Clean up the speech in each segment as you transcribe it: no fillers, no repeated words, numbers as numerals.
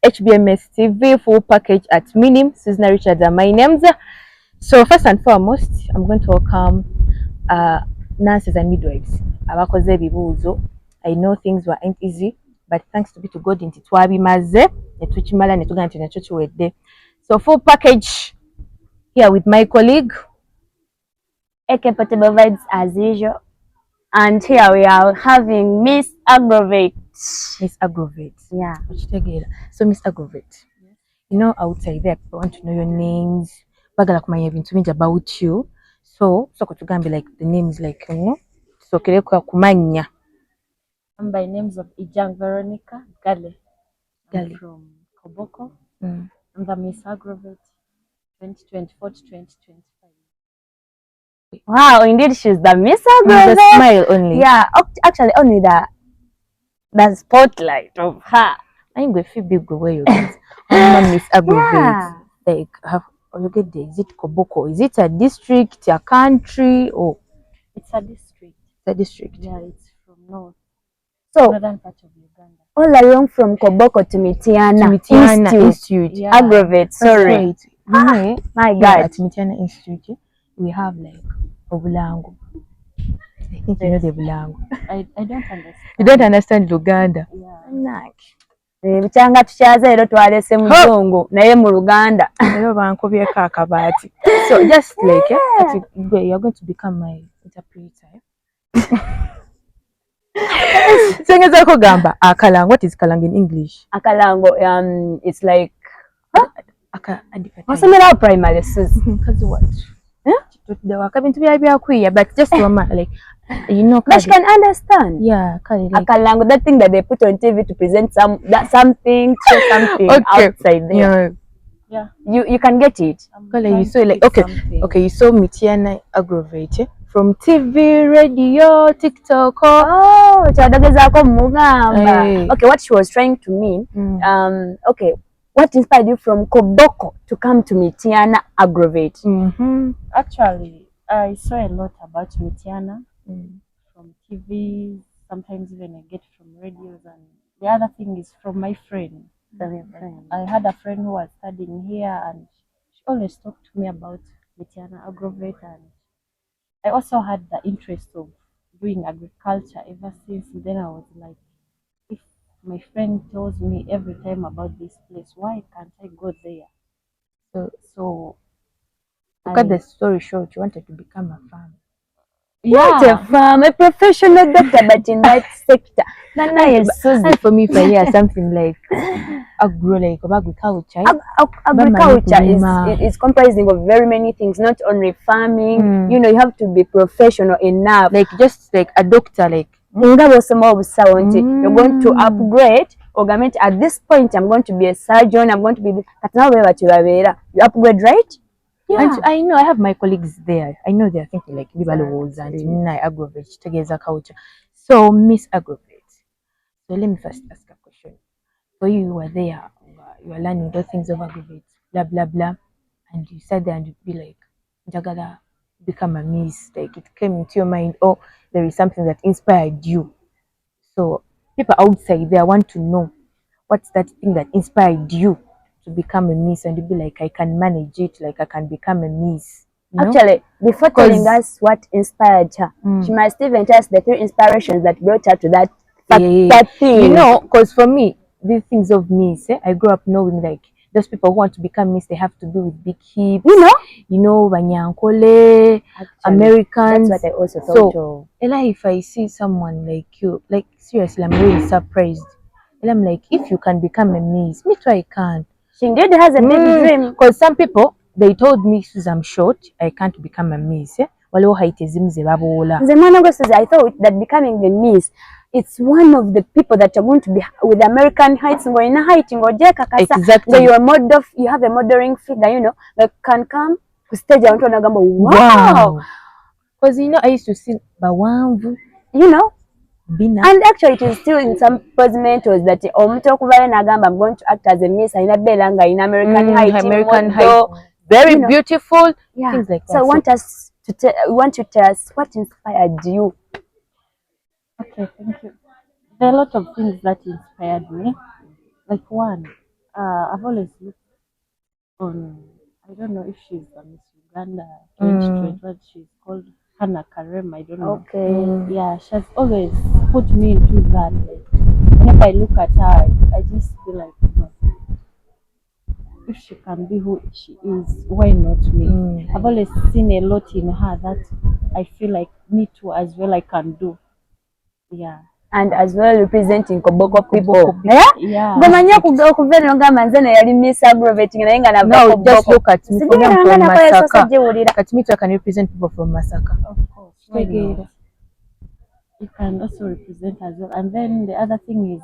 HBMS TV full package at Minim. Susan Richards are my names. So first and foremost, I'm going to welcome nurses and midwives. Abakoze bibuzo. I know things weren't easy, but thanks to be to God into twabimaze netukimala netuga nti nakyo kiwedde. So full package here with my colleague AK Portable Vibes as usual. And here we are having Miss Agro-Vet. Miss Agro-Vet. Yeah. So Miss Agro-Vet, you know, outside there people want to know your names, bagala kumanya ebintu bingi about you. So kutugambe like the names, like, you know, so kelekwa kumanya. I'm by names of Ijang Veronica Gale. I'm from Koboko. I'm the Miss Agro-Vet 2024 to 2025. Wow, indeed she's the Miss Agro-Vet. The smile only. Yeah, actually only the spotlight of her. I'm going to feel big where you get. I'm Miss Agro-Vet. Yeah. Like, you get there. Is it Koboko? Is it a district, a country, or? It's a district. It's a district. Yeah, it's from north. So, northern part of Uganda. All along from Koboko to Mityana. Institute. Yeah. Agro-Vet, sorry. Right. My God. At Mityana Institute, we have like Obulango. I think you know the Bulango. I don't understand. You don't understand Luganda. Yeah. Bichanga tukyaza ero twalese muzungu naye mu Luganda. Ero bankubyeko akabaati. So just like you're going to become my interpreter. Sengeza ko gamba akalango. What is kalango in English? Akalango it's like wasomera primary sis. Kazi what? But just like, you know, but she can understand. Yeah, like, akalango, that thing that they put on TV to present something outside there. Yeah. You can get it. You saw like okay, you saw Mityana Agro-Vet from TV, radio, TikTok. Oh, chadagezako mugamba. Okay, what she was trying to mean. Okay, what inspired you from Koboko to come to Mityana Agro-Vet? Actually, I saw a lot about Mityana from TV, sometimes even I get from radios, and the other thing is from my friend. I had a friend who was studying here, and she always talked to me about Mityana Agro-Vet, and I also had the interest of doing agriculture ever since. Then I was like, if my friend tells me every time about this place, why can't I go there? So to cut the story short, you wanted to become a farmer. Not a farm, a professional doctor, but in that sector. And for me, if I hear something like agriculture, agriculture is comprising of very many things, not only farming. You know, you have to be professional enough. Like just like a doctor, like you're going to upgrade. At this point, I'm going to be a surgeon. I'm going to be you upgrade, right? Yeah. And I know I have my colleagues there. I know they're thinking like Bibalo's and Agro-Vet together culture. So Miss Agro-Vet. So let me first ask a question. So you were there, you were learning those things of Agro-Vet, blah blah blah, and you sat there and you'd be like, Jagala, become a Miss. Like it came into your mind, oh, there is something that inspired you. So people outside there want to know what's that thing that inspired you to become a Miss, and you'd be like, I can manage it, like I can become a Miss. You know? Actually, before telling us what inspired her, she must even tell us the 3 inspirations that brought her to that thing. You know, because for me, these things of Miss, I grew up knowing like those people who want to become Miss, they have to be with big hips. You know, Banyankole, Americans. That's what I also thought of. Ella, if I see someone like you, like seriously, I'm really surprised. And I'm like, if you can become a Miss, me too, I can. She indeed has a big dream. Because some people, they told me, since I'm short, I can't become a Miss. I thought that becoming a Miss, it's one of the people that are going to be with American heights. Exactly. You're you have a modeling figure, you know, that can come to stage and wow. Because you know, I used to see Bawamvu, you know. Bina. And actually it is still in some postmentos that I'm going to act as a Miss in American height. Very beautiful. Yeah. Things like that. So I want you to tell us what inspired you. Okay, thank you. There are a lot of things that inspired me. Like one, I've always looked on, I don't know if she's a Miss Uganda 2021, she's called Hannah Karem, I don't know. Okay. Yeah, she's always put me into that. Like, whenever I look at her, I just feel like, no, if she can be who she is, why not me? I've always seen a lot in her that I feel like me too as well I can do. Yeah. And as well representing Koboko people. Yeah. Gomanya okuva eno ngamba nze yali Miss Agro-Vet naye nga nava Now Koboko. just look at me from Masaka. At me too, I can represent people from Masaka. Of course. Why not? You can also represent as well. And then the other thing is,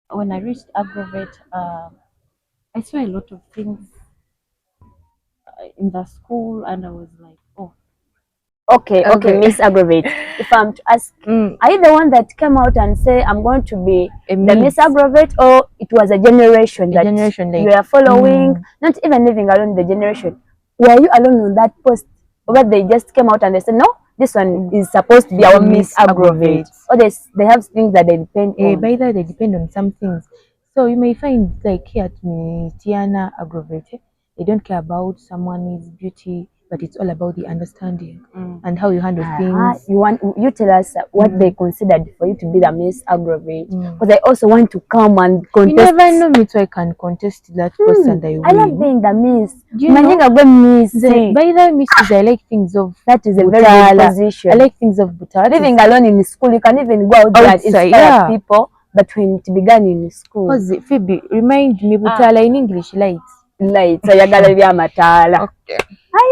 when I reached Agro-Vet, I saw a lot of things in the school, and I was like, oh. Okay, Miss Agro-Vet. If I'm to ask, are you the one that came out and say I'm going to be the Miss Agro-Vet, or it was a generation that you are following, not even living alone the generation? Were you alone on that post, or they just came out and they said, no, this one is supposed to be our Miss Agro-Vet, or they have things that they depend on? By that, they depend on some things. So you may find like here at Mityana Agro-Vet, they don't care about someone's beauty, but it's all about the understanding and how you handle things. You tell us what they considered for you to be the Miss Agro-Vet, because I also want to come and contest. You never know me, so I can contest that post and I will. I love being the Miss. Do you know? By the Misses, I like things of that is a very good position. I like things of Butala. Living alone in school, you can even go out there and inspire people. But when it began in school, because Phoebe, remind me Butala in English, lights. Lights. Okay. I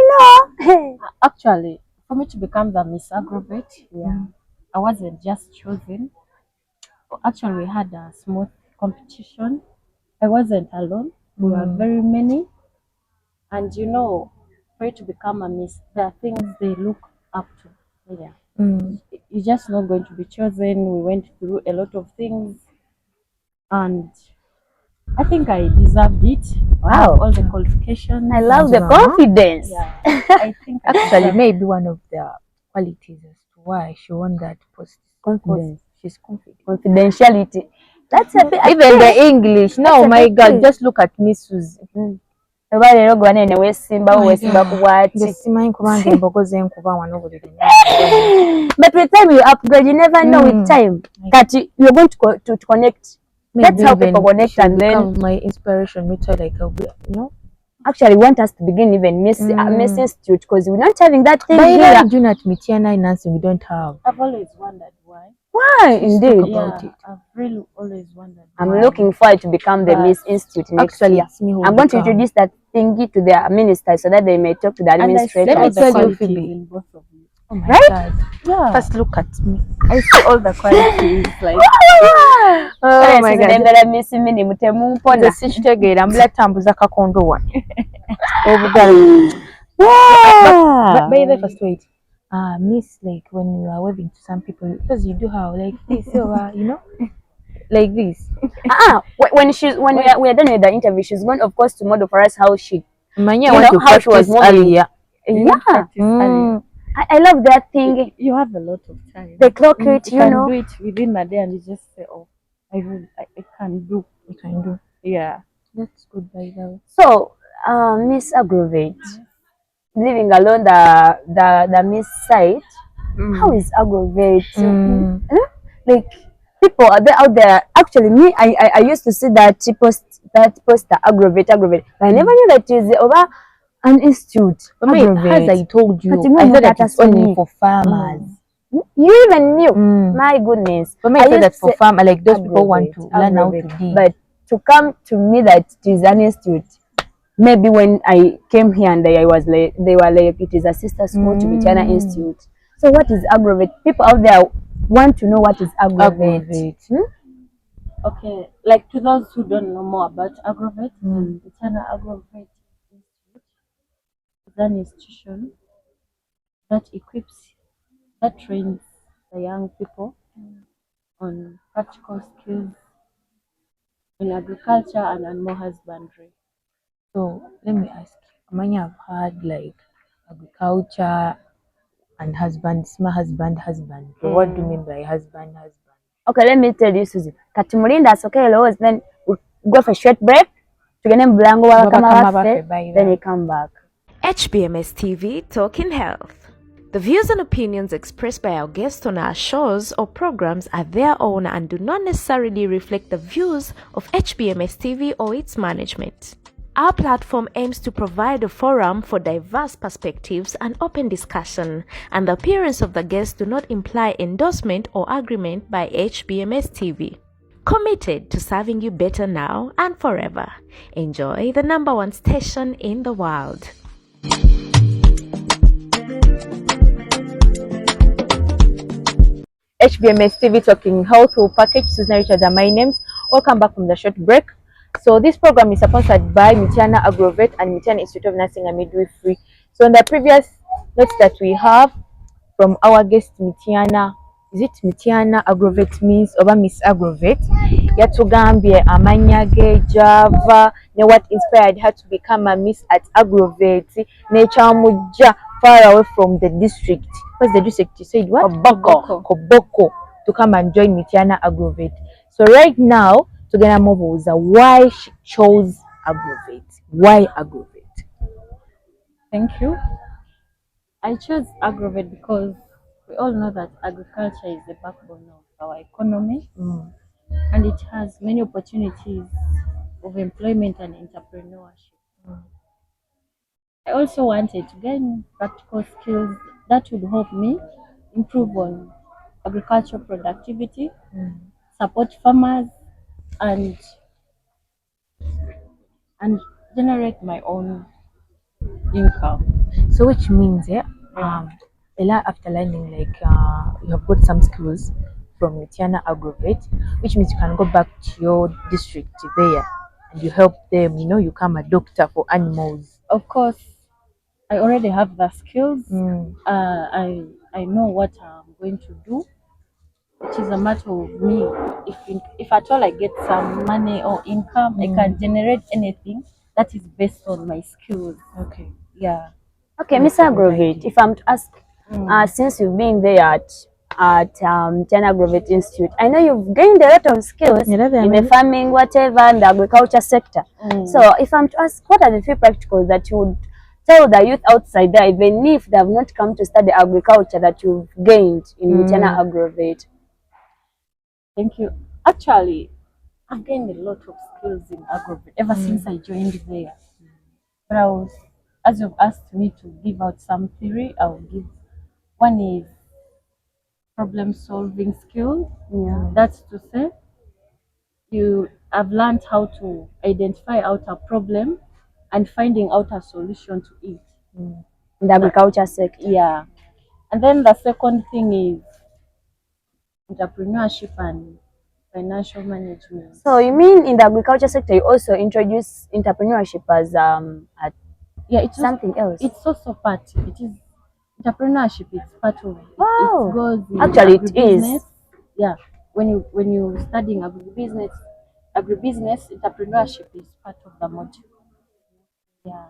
know. Actually, for me to become the Miss Agro-Vet, I wasn't just chosen. Actually, we had a small competition. I wasn't alone. We were very many. And you know, for you to become a Miss, there are things they look up to. Yeah. You're just not going to be chosen. We went through a lot of things. And I think I deserved it. Wow. All the qualifications. I love the confidence. Yeah. I think actually maybe one of the qualities as to why she won that post. Confidence. She's confident. Confidentiality. That's a bit. Even the English. No, my God, just look at Miss Susie. But we with time you upgrade, you never know with time that you're going to connect. Maybe that's how people connect, and then my inspiration me too, like actually want us to begin even Miss Institute, because we're not having that thing here. Do not Mityana nursing, we don't have. I've always wondered why. Why indeed? Yeah, I've really always wondered. I'm looking forward to become the Miss Institute next year. I'm going to introduce that thingy to their ministers so that they may talk to the administrators. Let me tell you, Phoebe, in both of you. Oh my right? God. Yeah. First look at me. I see all the qualities. Like, oh my God. But by the first wait, Miss, like when you are waving to some people, because you do how like this, you know, like this. When we are done with the interview, she's going, of course, to model for us how she, how she was moving. Yeah. I love that thing. You have a lot of time. They clock it, you know. Do it within a day, and you just say, "Oh, I can do. I can do." Yeah, that's good by the way. So, Miss Agro-Vet, living alone the Miss site, how is Agro-Vet? Like people are there out there. Actually, me, I used to see that poster Agro-Vet, but I never knew that it is over an institute. As I told you, I thought that it's only for farmers. You even knew? My goodness. For me, I thought that for farmers, like those people want to learn how to dig. But to come to me that it is an institute, maybe when I came here and they were like, it is a sister school to Mityana Institute. So what is Agro-Vet? People out there want to know what is Agro-Vet. Okay, like to those who don't know more about Agro-Vet, Mityana Agro-Vet is an institution that trains the young people on practical skills in agriculture and animal husbandry. So let me ask you, many have heard like agriculture and husband. So what do you mean by husband? Okay, let me tell you, Susie. Kati mulinda asokele always then go for a short break. Tugende mu bulango bwa bakama baffe, then we come back. HBMS TV Talking Health. The views and opinions expressed by our guests on our shows or programs are their own and do not necessarily reflect the views of HBMS TV or its management. Our platform aims to provide a forum for diverse perspectives and open discussion, and the appearance of the guests do not imply endorsement or agreement by HBMS TV. Committed to serving you better now and forever. Enjoy the #1 station in the world. HBMS TV Talking Health will package Susan Richards and my names. Welcome back from the short break. So this program is sponsored by Mityana Agro-Vet and Mityana Institute of Nursing and Midwifery. So in the previous notes that we have from our guest Mityana, is it Mityana Agro-Vet means oba Miss Agro-Vet? Yatugambye amanya ge Java ne what inspired her to become a Miss at Agro-Vet ne chamujja far away from the district. What's the district? You said what? Koboko to come and join Mityana Agro-Vet. So right now tugenda mubuuza why she chose Agro-Vet. Why Agro-Vet? Thank you. I chose Agro-Vet because we all know that agriculture is the backbone of our economy, and it has many opportunities of employment and entrepreneurship. I also wanted to gain practical skills that would help me improve on agricultural productivity, support farmers, and generate my own income. So which means after learning you have got some skills from Mityana Agro-Vet, which means you can go back to your district there and you help them, you become a doctor for animals. Of course, I already have the skills. I know what I'm going to do. It is a matter of me. If at all I get some money or income, I can generate anything that is based on my skills. Okay. Yeah. Okay, Miss Agro-Vet, if I'm to ask, since you've been there at Mityana Agro-Vet Institute, I know you've gained a lot of skills in the farming, whatever, and the agriculture sector. So if I'm to ask, what are the few practicals that you would tell the youth outside there, even if they have not come to study agriculture, that you've gained in Mityana Agro-Vet? Thank you. Actually, I've gained a lot of skills in Agro-Vet ever since I joined there. But as you've asked me to give out some theory, I will give. One is problem-solving skills. Yeah. That's to say, I've learned how to identify out a problem and finding out a solution to it. In the agriculture sector. Yeah. And then the second thing is entrepreneurship and financial management. So you mean in the agriculture sector, you also introduce entrepreneurship as it's something else? It's also part. It is entrepreneurship. It's part of it. Wow. It goes in actually, it is. Yeah. When you're studying agribusiness, entrepreneurship is part of the module. Yeah.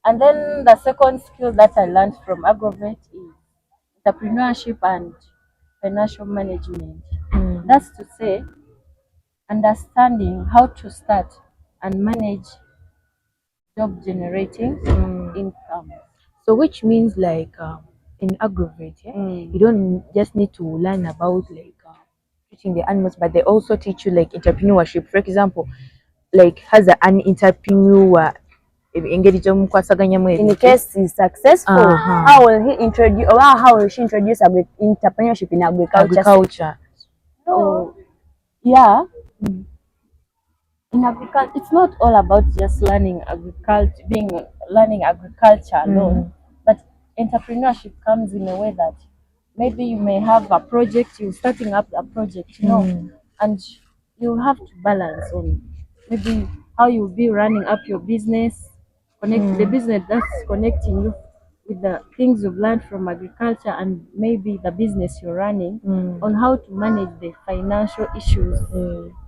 And then the second skill that I learned from Agro-Vet is entrepreneurship and financial management. That's to say, understanding how to start and manage job generating income. So which means in Agro-Vet, you don't just need to learn about treating the animals, but they also teach you entrepreneurship. For example, has an entrepreneur in case he's successful, how will he introduce or how will she introduce entrepreneurship in agriculture? Oh, yeah. In agriculture, it's not all about just learning agriculture alone, but entrepreneurship comes in a way that maybe you may have a project, you're starting up a project, and you have to balance on maybe how you'll be running up your business, connect the business that's connecting you with the things you've learned from agriculture, and maybe the business you're running on how to manage the financial issues.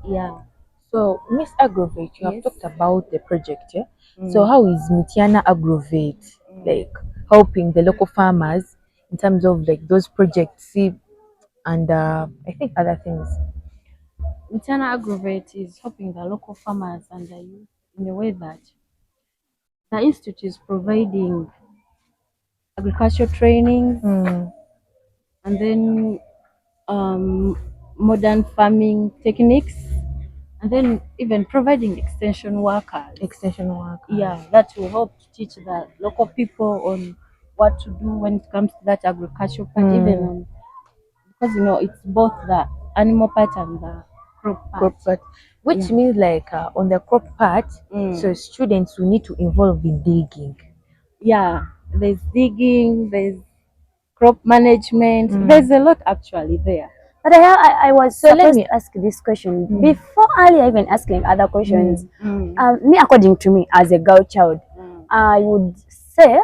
Yeah. So, Miss Agro-Vet, you have talked about the project, yeah? So, how is Mityana Agro-Vet helping the local farmers in terms of those projects and I think other things? Mityana Agro-Vet is helping the local farmers and the youth in a way that the institute is providing agricultural training and then modern farming techniques, and then even providing extension workers. Yeah, that will help to teach the local people on what to do when it comes to that agricultural part, even on, because it's both the animal part and the crop part. Which means like on the crop part, so students will need to involve in digging. Yeah, there's digging, there's crop management. There's a lot actually there. But I was supposed to ask this question before earlier even asking other questions. Me, according to me, as a girl child, I would say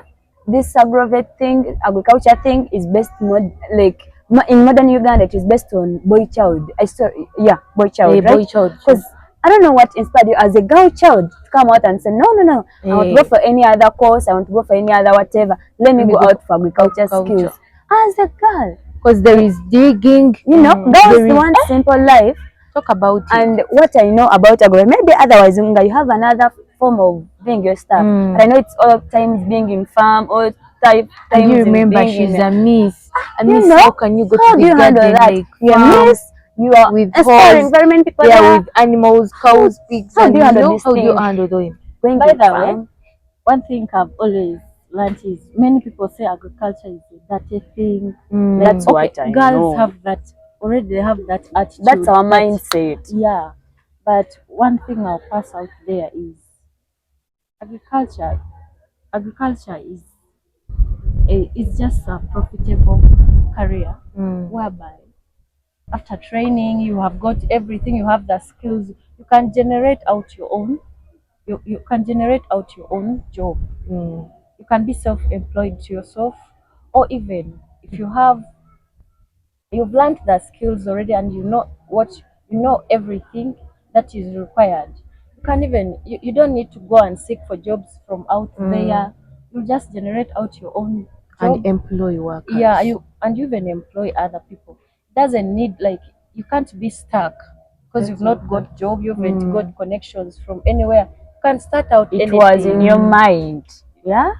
this Agro-Vet thing, agriculture thing, is based in modern Uganda. It is based on boy child. Boy child, right? Boy child. Because I don't know what inspired you as a girl child to come out and say, no, I want to go for any other course. I want to go for any other whatever. Let me go out for agriculture skills. As a girl, because there is digging, girls want simple life. Talk about it. And what I know about agro, maybe otherwise you have another form of doing your stuff. But I know it's all times being in farm, all times. And you remember she's a miss. How can you go to the garden like you're a miss? You are with environment people there with animals, cows, pigs. How do you handle this How do thing? you handle them? By the way, one thing I've always learned is many people say agriculture is a dirty thing. That's what I girls know. have that already. They have that attitude. That's our mindset. Yeah, but one thing I'll pass out there is agriculture. Agriculture is just a profitable career whereby after training you have got everything. You have the skills. You can generate out your own. You can generate out your own job. You can be self-employed to yourself, or even if you've learned the skills already and you know everything that is required. You can even you don't need to go and seek for jobs from out there. You just generate out your own job and employ workers. Yeah, you even employ other people. Doesn't need like you can't be stuck because you've not got job. You haven't got connections from anywhere. You can start out. It was in your mind. Yeah.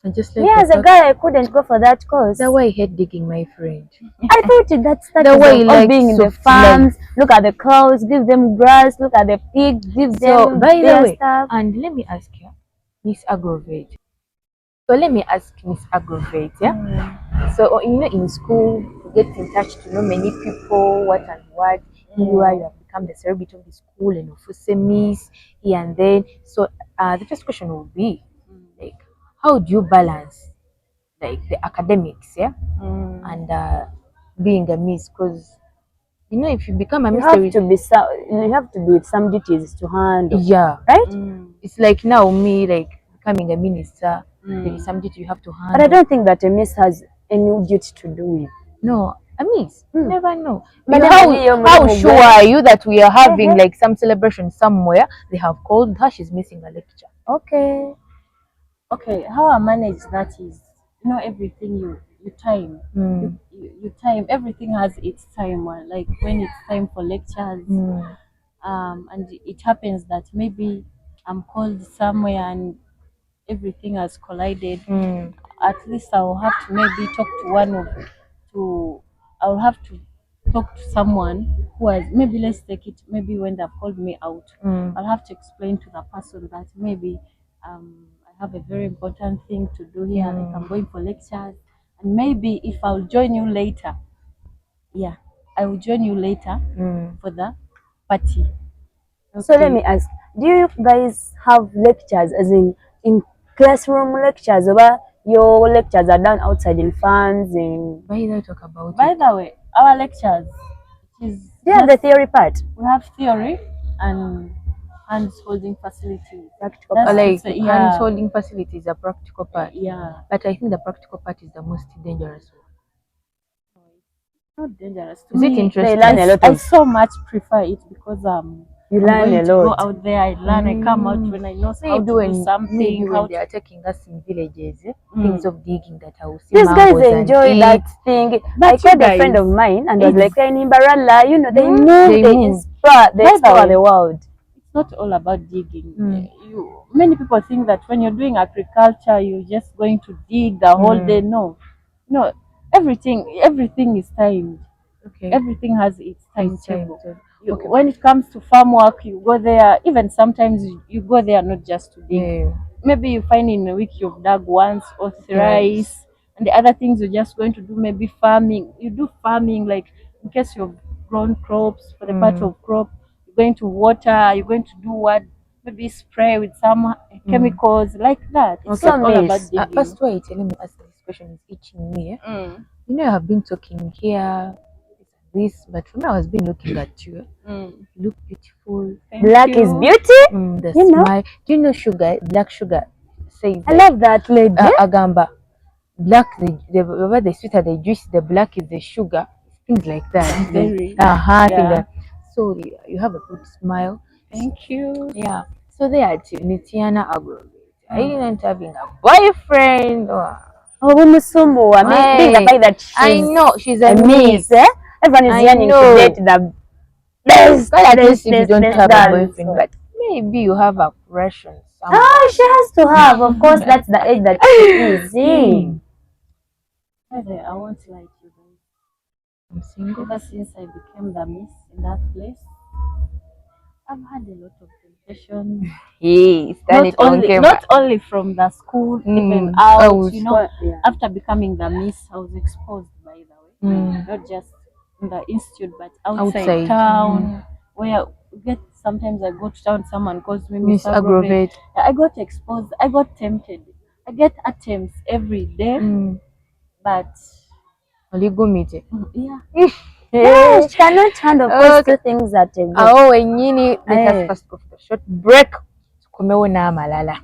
And just like me as a guy, I couldn't go for that course. That's why I hate digging, my friend. I thought that's the way you like being in the farms. Look at the cows, give them grass. Look at the pigs, give them by the way, stuff. And let me ask you, Miss Agro-Vet. So let me ask Miss Agro-Vet, So in school, you get in touch to know many people, what and what. You have become the celebrity of the school and of Miss here and then. So the first question will be, like, how do you balance like the academics, and being a Miss? Because if you become a Miss, you have to be with some duties to handle. Yeah, right. It's like now me like becoming a minister. There is some duty you have to handle. But I don't think that a Miss has any duty to do with. No, a Miss. Never know. But how sure are you that we are having like some celebration somewhere? They have called her. She's missing a lecture. Okay. How I manage that is, everything you time. You time. Everything has its time. Like when it's time for lectures, and it happens that maybe I'm called somewhere and everything has collided. At least I'll have to maybe talk I'll have to talk to someone who has, maybe let's take it, maybe when they've called me out, I'll have to explain to the person that maybe I have a very important thing to do here, like I'm going for lectures, and maybe if I'll join you later, I will join you later for the party. So let me ask, do you guys have lectures as in classroom lectures, or your lectures are done outside in farms? By the way, our lectures they have the theory part. We have theory and hands-holding facilities. Practical part. Hands-holding facilities are practical part. Yeah. But I think the practical part is the most dangerous one. Not dangerous. Is it interesting? I so much prefer it because You learn a lot. Go out there, I learn, I come out when I know how to do something. Maybe when they are taking us in villages, things of digging that I will see. These guys enjoy that thing. I called a friend of mine and was like, in Barala, you know, they explore the world. It's not all about digging. Many people think that when you're doing agriculture, you're just going to dig the whole day. No, everything is timed. Okay. Everything has its timetable. Okay. When it comes to farm work, you go there. Even sometimes you go there not just to dig. Yeah. Maybe you find in a week you've dug once or thrice, and the other things you're just going to do. Maybe farming. You do farming, like in case you've grown crops for the part of crop, you're going to water. You're going to do what? Maybe spray with some chemicals like that. It's not all about digging. First, wait. Let me ask this question. Is itching me. You know, I've been talking here. This, but from I was been looking at you. You look beautiful. Black is beauty. The smile. Do you know sugar? Black sugar. Say I love that lady. Agamba. Black, the sweeter the juice, the black is the sugar. Things like that. Very. So you have a good smile. Thank you. Yeah. So they are Mityana Agro-Vet. Are you not having a boyfriend? Oh, Musumu. I mean, the fact that I know she's a miss. Everyone is yearning to date the best. At least if you don't have a boyfriend, but maybe you have a crush on someone. Oh, she has to have. Of course, that's the age that she is. I won't lie to you guys. I'm single. Ever since I became the miss in that place, I've had a lot of temptations. Yes, not only from the school, even out. You know, after becoming the miss, I was exposed, by the way, not just in the institute, but outside town, where sometimes I go to town, someone calls me Miss Agro-Vet. I got exposed, I got tempted. I get attempts every day, but only go meet it. Yeah, she cannot handle two things at a go. When you need, let us first go for a short break. Kumewo na malala.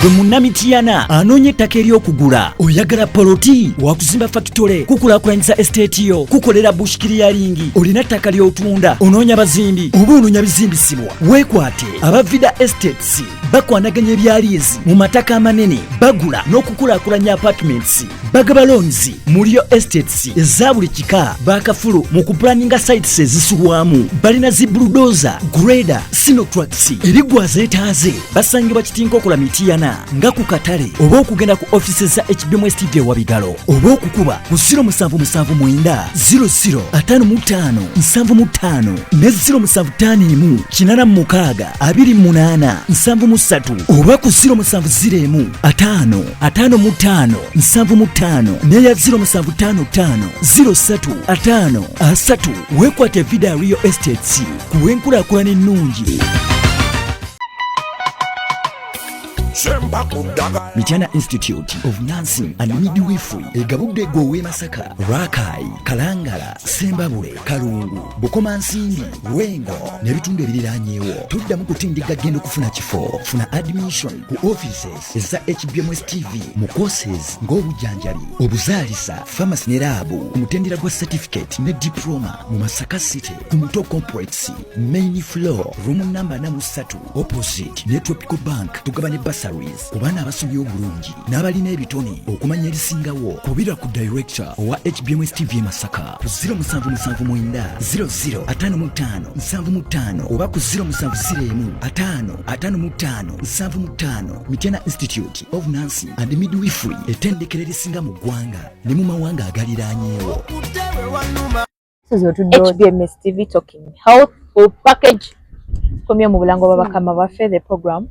Gwe munnamityana anoonya ettaka ery'okugula oyagala poloti wakuzimba factory kukulaakulanyisa estate yo kukolera bush clearing olina ttaka ly'otunda onoonya bazimbi oba onoonya bizimbisibwa weekwate aba Vida Estates bakwanaganya ebyaliizi mu mataka amanene bagula n'okukulaakulanya apartments bagaba loans mu Rio Estates eza buli kika bakafulu mu kuplaninga sites ezisulwamu balina zi bulldozer grader sinotrax erigwaza etaaze basangibwa Kitinkokola Mityana nga ku katale oba okugenda ku offices za HBMS TV wa Bigalo oba okukuba ku 0779 0055 75 ne 0751 86 28 73 oba ku 0701 5 55 75 neya 0755 03 5 weekwate Vida Rio Estates kuwenkulaakulana ennungi. Mityana Institute of Nursing and Midwifery egabudde gwe Masaka, Rakai, Kalangala, Sembabule, Kalungu, Bukomansimbi, Lwengo n'ebitundu ebiriraanyeewo. Tuddamu kutindiga genda okufuna kifo. Funa admission ku offices eza HBMS TV mu courses ng'obujjanjabi, obuzaalisa, pharmacy ne laabu, omutendera gwa certificate ne diploma mu Masaka City, ku Muto Complex, main floor, room number 3 opposite ne Tropical Bank. Tugabanye ku baana abasomye obulungi n'abalina ebitone okumanya erisingawo kubira ku director owa HBMS TV Masaka ku 0779 0055 75 oba ku 0701 555 75. Mityana Institute of Nursing and Midwifery ettendekero erisinga mu ggwanga ne mu mawanga agaliraanyeewo. HBMS TV Talking Health full package komye mu bulango babakama baffe the program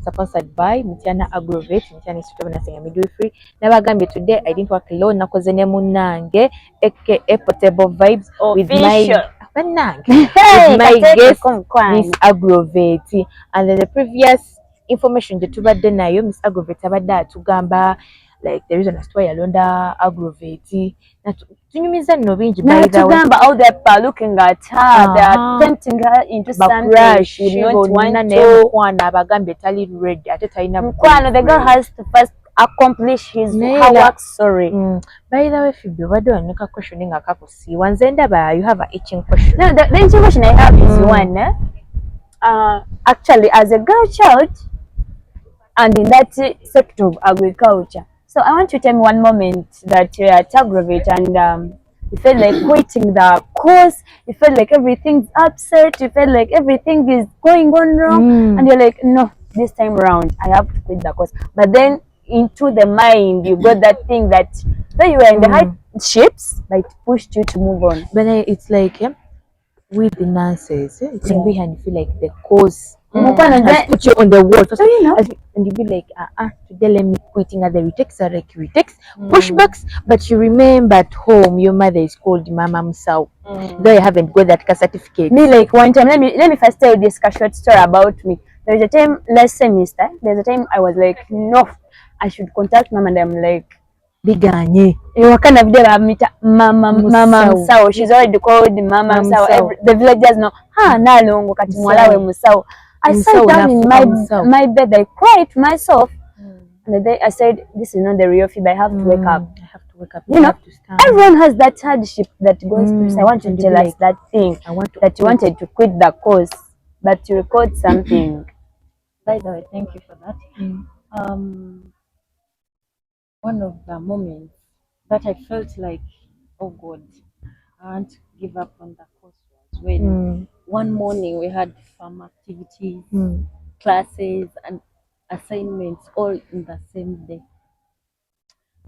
sponsored by Mityana Agro-Vet, Mityana Institute of Nursing and Midwifery. Nabagambye today I didn't work alone, nakoze ne munange aka Portable Vibes with my guest Miss Agro-Vet. And then the previous information je tubadde nayo Miss Agro-Vet abadde atugamba like the reason as to why alonda Agro-Vet tunyumiza nno bingi by the way how they are looking at her, they are tempting her into something she not want to. Mukwana abagambye tali ready ate talina Mukwana, the girl has to first accomplish his her work. Sorry. By the way, Phoebe, what do I make a questioning a couple see? Once you have an itching question. No, the itching question I have is one. Actually, as a girl child, and in that sector of agriculture. So I want you to tell me one moment that you're at Agro-Vet and you felt like quitting the course, you felt like everything's upset, you felt like everything is going on wrong, and you're like, no, this time around, I have to quit the course. But then into the mind, you got that thing that though you were in the hardships, but it pushed you to move on. But it's like, with the nurses, it can be and feel like the course has put you on the wall. So, and you be like, today let me quitting other retakes are like retakes, pushbacks, but you remember at home your mother is called Mama Musau. Though you haven't got that certificate. Me like one time, let me first tell you this short story about me. There's a time last semester, there's a time I was like, no, I should contact mom, and I'm like, biganye. What kind of day I meet Mama Musau? She's already called Mama Musau. The villagers know, nalongo kati mwala we Musau. I sat down in my bed, I cried to myself. And the day I said, this is not the real Phoebe, I have to wake up. I have to wake up. You know, everyone has that hardship that goes through. So I want you to tell us that thing that you wanted to quit the course, but you record something. By the way, thank you for that. One of the moments that I felt like, oh God, I want to give up on the course was when one morning we had farm activities, classes, and assignments all in the same day.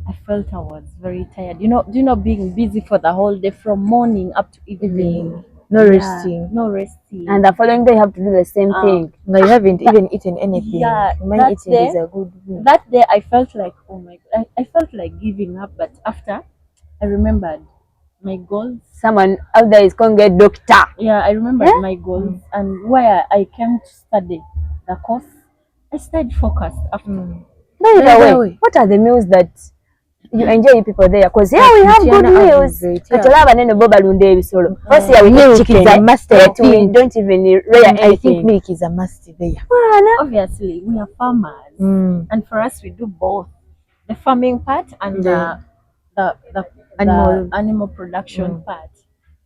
I felt I was very tired. Do you know being busy for the whole day from morning up to evening? No resting. No resting. And the following day you have to do the same thing. No, you haven't even eaten anything. Yeah, that day I felt like, oh my God, I felt like giving up. But after I remembered my goals. Someone out there is going to get doctor. Yeah, I remembered my goals and where I came to study the course. I stayed focused after. By the way, what are the meals that you enjoy people there? Because here we have good meals. First year we eat chicken. We don't even rare anything. I think milk is a must there. Obviously, we are farmers, and for us we do both the farming part and the animal production part.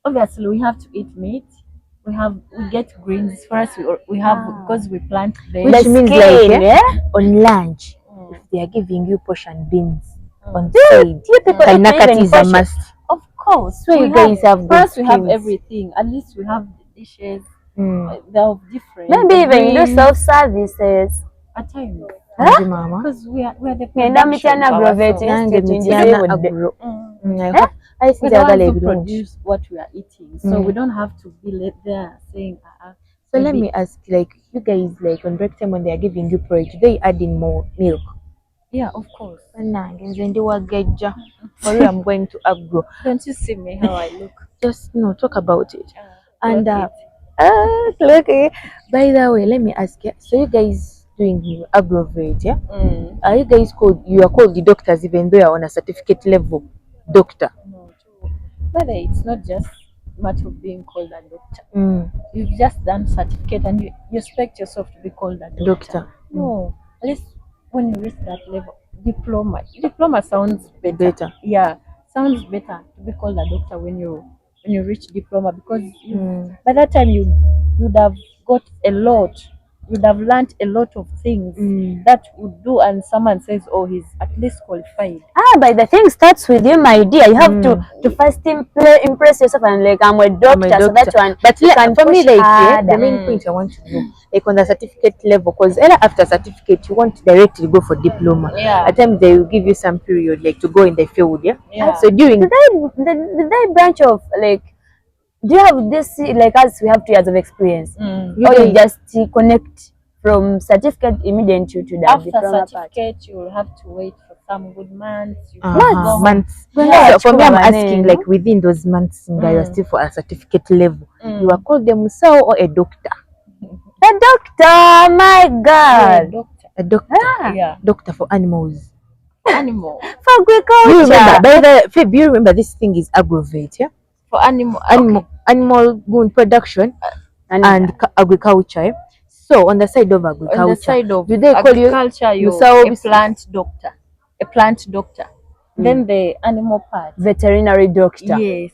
Obviously, we have to eat meat. We get greens. For us, we have because we plant them. Which means like on lunch, if they are giving you portion beans on side, kainakati is a must. Of course. So you guys have first we have everything. At least we have the dishes. They're of different. Maybe even do self-services at times. Because we are the Mityana Agro-Vet I think we produce what we are eating, so we don't have to be there saying. So let me ask, like you guys, like on break time when they are giving you porridge, do they add in more milk? Yeah, of course. For you, I'm going to agro. Don't you see me how I look? Just talk about it. And okay. By the way, let me ask you. So you guys doing Agro-Vet, yeah? Are you guys called? You are called the doctors, even though you are on a certificate level doctor. No, but it's not just a matter of being called a doctor. You've just done certificate and you expect yourself to be called a doctor. No, at least when you reach that level, diploma sounds better. Yeah, sounds better to be called a doctor when you reach diploma, because by that time you'd have got a lot. You'd have learned a lot of things that would do, and someone says, oh, he's at least qualified. But the thing starts with you, my dear. You have to first impress yourself and like, I'm a doctor. So that's one. But for me, like the main point I want to know, like on the certificate level, because after certificate you want to directly go for diploma. At times they will give you some period like to go in the field. So during the branch of like, do you have this like us? We have 2 years of experience, or you just connect from certificate immediately to the after diploma certificate part. You will have to wait for some good months. Months. So for me, I'm asking like within those months, you are still for a certificate level. You are called a musao or a doctor. A doctor, my God. A doctor. Doctor for animals. Animal. For agriculture. You remember? By the Feb, you remember this thing is Agro-Vet, yeah? For animal production and agriculture. So on the side of agriculture, do they call you a plant doctor? a plant doctor. Then the animal part, veterinary doctor. yes.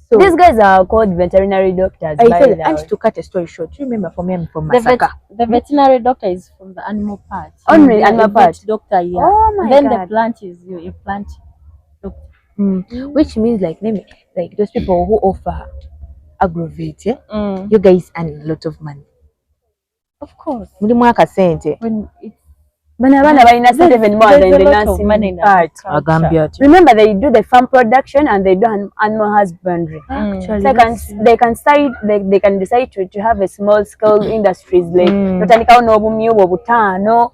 So these guys are called veterinary doctors. I said, and to cut a story short, you remember for me, I'm from Masaka. The veterinary doctor is from the animal part. Only animal part. Doctor, yeah. Oh my then God. The plant is you, a plant doctor. Which means like those people who offer Agro-Vet, you guys earn a lot of money. Of course. When it's There's a lot of money in part. Remember, they do the farm production and they do animal husbandry. Actually, so they can decide to have a small scale industries like botanical butano.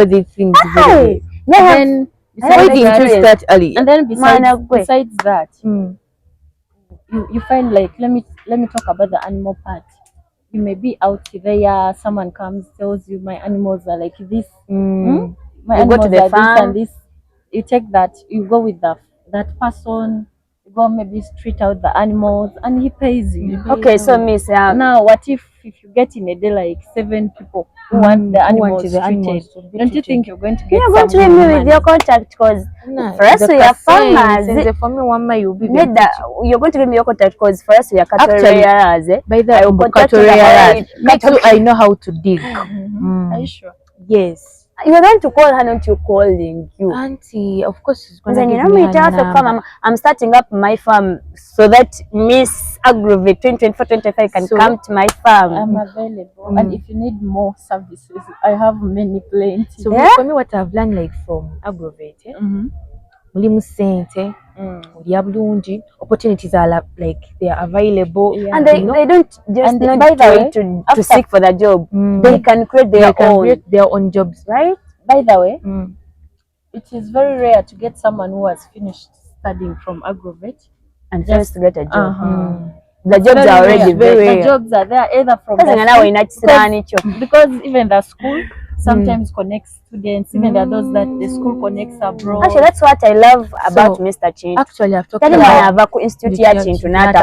These things. Then Start early. And then besides that, you find like let me talk about the animal part. You may be out there, someone comes, tells you my animals are like this. My you animals go to the are farm. this and this. You take that, you go with that person, you go maybe treat out the animals and he pays you. Okay, so Miss now what if you get in a day like 7 people who want the animals treated? Don't you think you're going to get you're going to leave me with your contact? Because for us we are farmers. You're going to give me your contact because for us we are cattle rearers. By the way, I know how to dig. Are you sure? Yes. You're going to call her, not you calling you. Auntie, of course she's going to give me her number. I'm starting up my farm so that Miss Agro-Vet 2024-25 can come to my farm. I'm available. And if you need more services, I have many plenty. So for me, what I've learned like from Agro-Vet, opportunities are like they are available, and they don't just not try to seek for the job. They can create their own jobs, right? By the way, it is very rare to get someone who has finished studying from Agro-Vet and just to get a job. The jobs are already the jobs are there either from because even the school sometimes connects students, even there are those that the school connects abroad. Actually, that's what I love about Mr. Chin. Actually, I've talked about institute connections. We have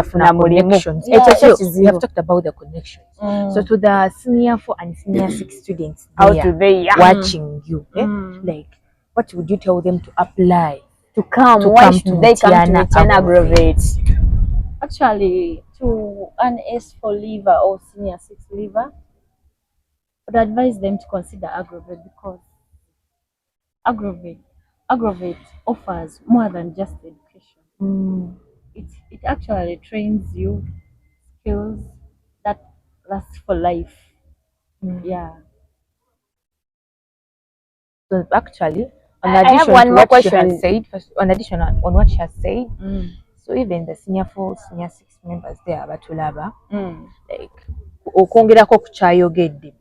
talked about the connections. So to the senior 4 and senior 6 students watching you, like what would you tell them to apply to come? Why should they come to Mityana Agro-Vet? Actually, to an S4 leaver or senior 6 leaver, I would advise them to consider Agro-Vet because Agro-Vet offers more than just education. It actually trains you skills that last for life. Yeah. So actually, on addition to what she has said, on what she has said, so even the senior 4, senior 6 members there, Batulaba, like okongerako kukyayogedde.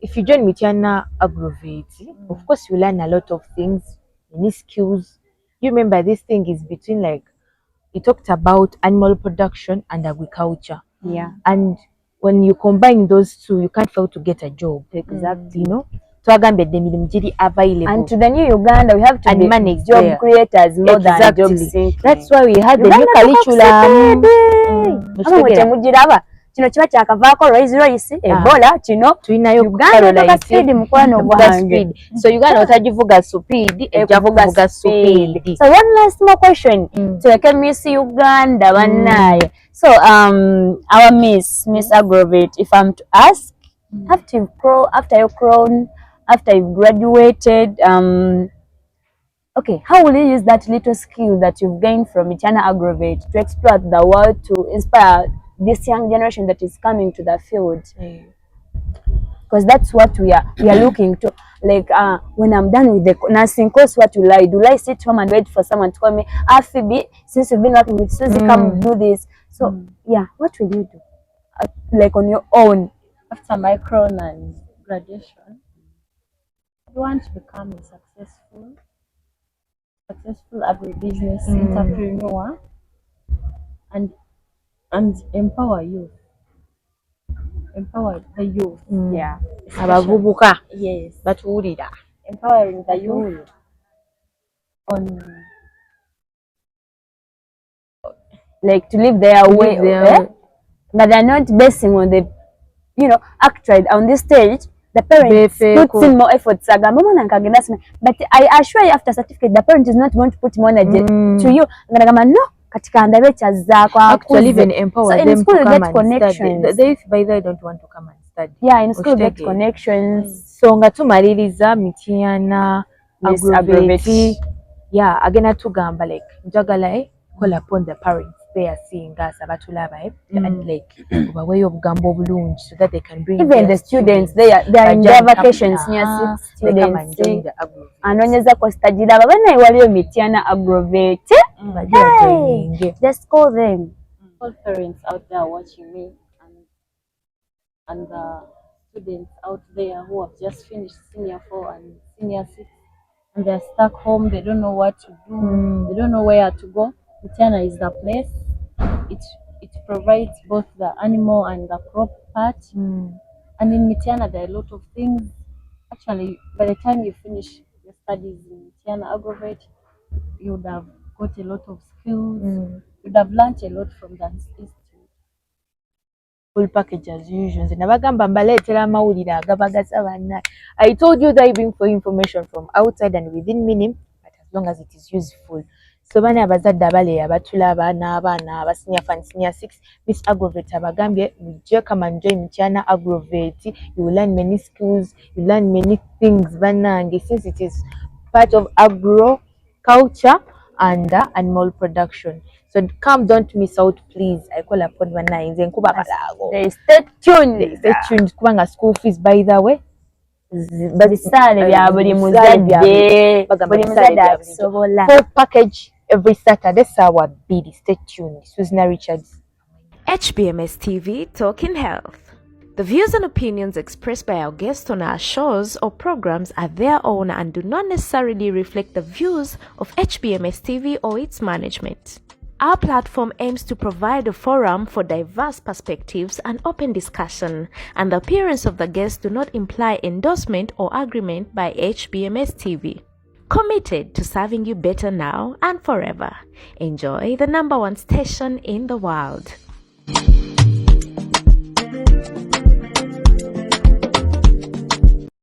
If you join Mityana Agro-Vet, of course you learn a lot of things, any skills. You remember this thing is between like he talked about animal production and agriculture. Yeah. And when you combine those two, you can't fail to get a job. Exactly. You know? Available. And to the new Uganda, we have to and manage job creators more than job seekers. That's why we had the new curriculum. Kino kiba kyakavaako Rolls Ebola kino tulinayo Uganda speed mukwano gwange. So Uganda otagivuga speed ejavuga speed. So one last more question to Miss Uganda banaye. So our Miss Agro-Vet, if I'm to ask, after you've graduated, okay, how will you use that little skill that you've gained from Mityana Agro-Vet to explore the world, to inspire this young generation that is coming to the field? Because that's what we are looking to. Like when I'm done with the nursing course, what will I do? Will I sit home and wait for someone to call me? Phoebe, since you've been working with Susie, come do this. So yeah, what will you do? Like on your own after micron and graduation? I want to become a successful agribusiness entrepreneur and empower youth. Empower the youth. Yeah. Abavubuka. Yes. Batuwulira. Empowering the youth on like to live their way, but they're not basing on the actually on this stage the parent puts in more efforts. But I assure you, after certificate, the parent is not going to put more energy to you. No, actually even empower so them in school to you come get and connections. study. The youth by the way don't want to come and study. Yeah, in school you get connections. So nga tumaliriza Mityana, Agro-Vet, yeah, agenda tugamba like njagala call upon the parents there seeing us abatulaba and like obaweyo obugambo obulungi so that they can bring even the students they are in their vacations near students anonyeza ko stagira babana waliyo Mityana Agro-Vet. Hey, just call them. All parents out there watching me and the students out there who have just finished senior 4 and senior 6 and they're stuck home, they don't know what to do, they don't know where to go. Mityana is the place. It provides both the animal and the crop part. And in Mityana there are a lot of things. Actually, by the time you finish your studies in Mityana Agro-Vet, you would have got a lot of skills. You would have learned a lot from the institute. Full package as usual. Nabagamba mbaleetera amawulire agabagaza bannaye. I told you that I bring for information from outside and within meaning, but as long as it is useful. So bana abazadde abaleya batulaba n'abaana aba senior 5 senior 6 Miss Agro-Vet abagambye mujje come and join Mityana Agro-Vet. You will learn many skills, you learn many things bannange since it is part of agro culture and animal production. So come, don't miss out, please. I call upon bannange nze nkuba balago. Stay tuned. Stay tuned kubanga school fees by the way. Bisale bya buli muzadde akusobola. Full package every Saturday sawa 2. Stay tuned. Susan Richards. HBMS TV Talking Health. The views and opinions expressed by our guests on our shows or programs are their own and do not necessarily reflect the views of HBMS TV or its management. Our platform aims to provide a forum for diverse perspectives and open discussion, and the appearance of the guests do not imply endorsement or agreement by HBMS TV. Committed to serving you better now and forever. Enjoy the #1 station in the world.